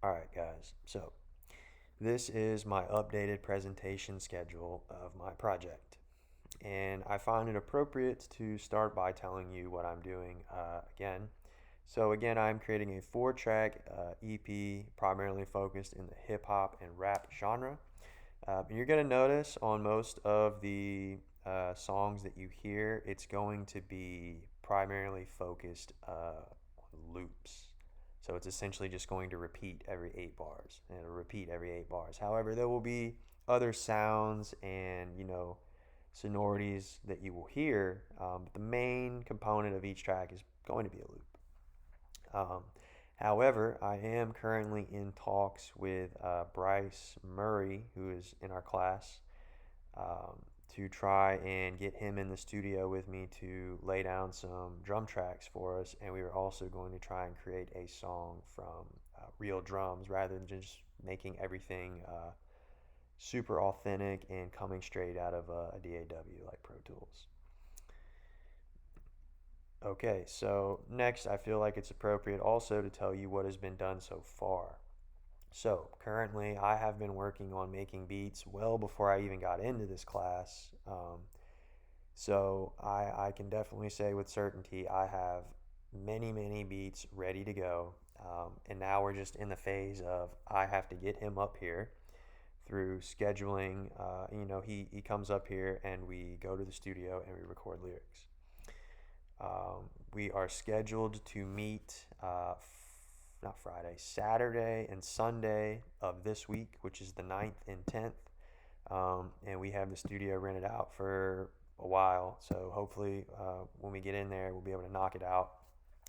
All right, guys. So, this is my updated presentation schedule of my project. And I find it appropriate to start by telling you what I'm doing again. So, again, I'm creating a four-track EP primarily focused in the hip hop and rap genre. And you're going to notice on most of the songs that you hear, it's going to be primarily focused on loops. So it's essentially just going to repeat every 8 bars, and it'll repeat every 8 bars. However, there will be other sounds and sonorities that you will hear, but the main component of each track is going to be a loop. Um, However, I am currently in talks with Bryce Murray, who is in our class, um, to try and get him in the studio with me to lay down some drum tracks for us. And we are also going to try and create a song from real drums rather than just making everything super authentic and coming straight out of a DAW like Pro Tools. Okay, so next I feel like it's appropriate also to tell you what has been done so far. So currently I have been working on making beats well before I even got into this class. So I can definitely say with certainty I have many beats ready to go. And now we're just in the phase of I have to get him up here through scheduling. He comes up here and we go to the studio and we record lyrics. We are scheduled to meet not Friday, Saturday and Sunday of this week, which is the 9th and 10th. And we have the studio rented out for a while. So hopefully, when we get in there, we'll be able to knock it out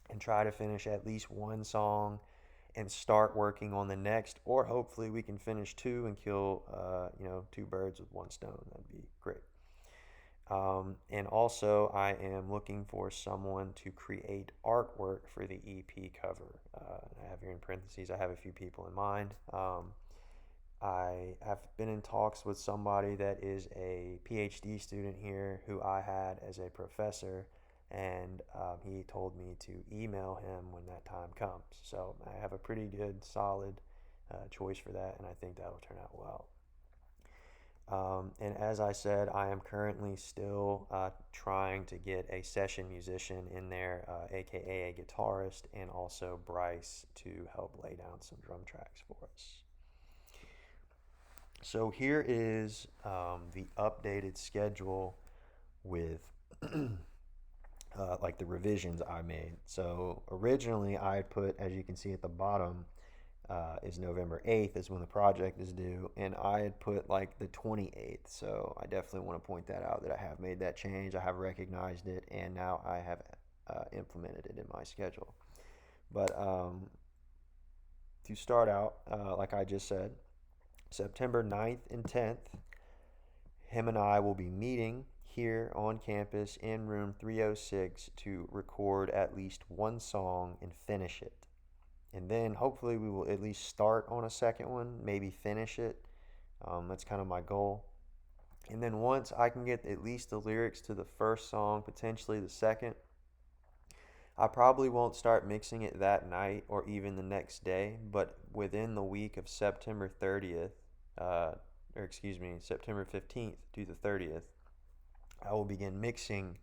and try to finish at least one song and start working on the next. Or hopefully, we can finish two and kill, two birds with one stone. That'd be great. And also, I am looking for someone to create artwork for the EP cover. I have here in parentheses, I have a few people in mind. I have been in talks with somebody that is a PhD student here who I had as a professor, and he told me to email him when that time comes. So I have a pretty good, solid choice for that, and I think that'll turn out well. And as I said, I am currently still trying to get a session musician in there, aka a guitarist, and also Bryce to help lay down some drum tracks for us. So here is the updated schedule with like the revisions I made. So originally I had put, as you can see at the bottom, is November 8th is when the project is due, and I had put like the 28th. So I definitely want to point that out that I have made that change. I have recognized it, and now I have implemented it in my schedule. But to start out, like I just said, September 9th and 10th, him and I will be meeting here on campus in room 306 to record at least one song and finish it. And then hopefully we will at least start on a second one, maybe finish it. That's kind of my goal. And then once I can get at least the lyrics to the first song, potentially the second, I probably won't start mixing it that night or even the next day, but within the week of September 30th, or excuse me, September 15th to the 30th, I will begin mixing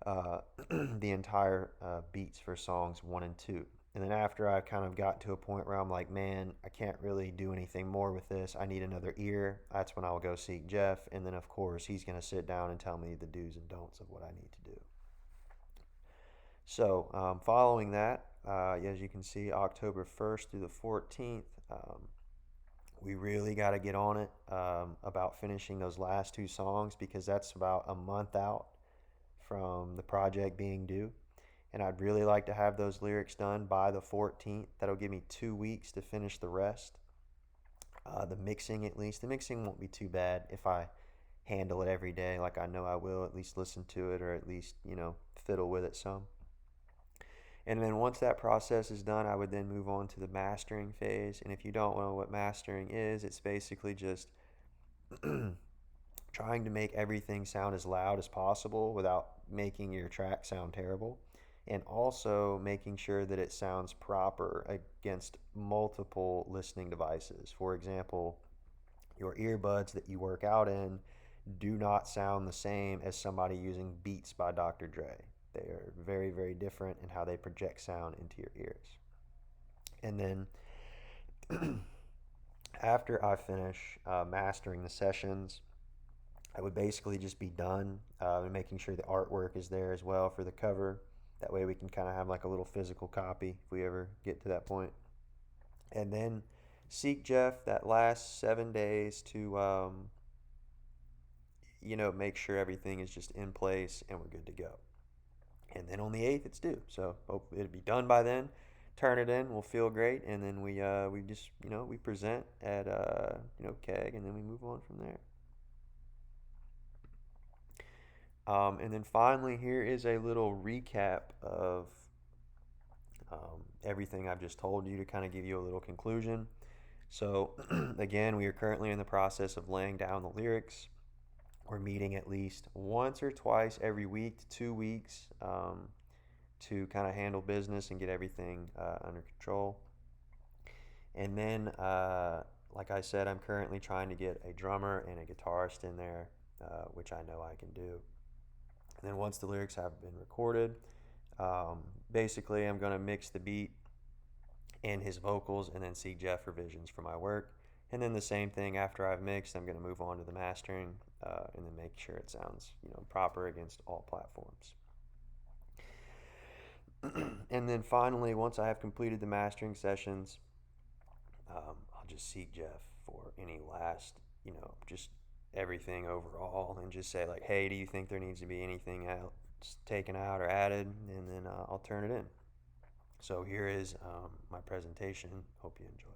the entire beats for songs one and two. And then after I kind of got to a point where I'm like, man, I can't really do anything more with this. I need another ear. That's when I will go seek Jeff. And then, of course, he's going to sit down and tell me the do's and don'ts of what I need to do. So, following that, as you can see, October 1st through the 14th, we really got to get on it about finishing those last two songs because that's about a month out from the project being due. And I'd really like to have those lyrics done by the 14th. That'll give me 2 weeks to finish the rest. The mixing, at least. The mixing won't be too bad if I handle it every day like I know I will, at least listen to it or at least, fiddle with it some. And then once that process is done, I would then move on to the mastering phase. And if you don't know what mastering is, it's basically just trying to make everything sound as loud as possible without making your track sound terrible. and also making sure that it sounds proper against multiple listening devices. For example, your earbuds that you work out in do not sound the same as somebody using Beats by Dr. Dre. They are very, very different in how they project sound into your ears. And then after I finish mastering the sessions, I would basically just be done and making sure the artwork is there as well for the cover. That way we can kind of have like a little physical copy if we ever get to that point. And then seek Jeff that last 7 days to, make sure everything is just in place and we're good to go. And then on the 8th, it's due. So hope it'll be done by then. Turn it in, we'll feel great, and then we just we present at KEG, and then we move on from there. And then finally, here is a little recap of everything I've just told you to kind of give you a little conclusion. So, again, we are currently in the process of laying down the lyrics. We're meeting at least once or twice every week to 2 weeks to kind of handle business and get everything under control. And then, like I said, I'm currently trying to get a drummer and a guitarist in there, which I know I can do. And then once the lyrics have been recorded, basically I'm going to mix the beat and his vocals and then see Jeff revisions for my work. And then the same thing after I've mixed, I'm going to move on to the mastering and then make sure it sounds proper against all platforms. And then finally, once I have completed the mastering sessions, I'll just seek Jeff for any last, just everything overall and just say like, hey, do you think there needs to be anything else taken out or added? And then I'll turn it in. So here is my presentation. Hope you enjoy.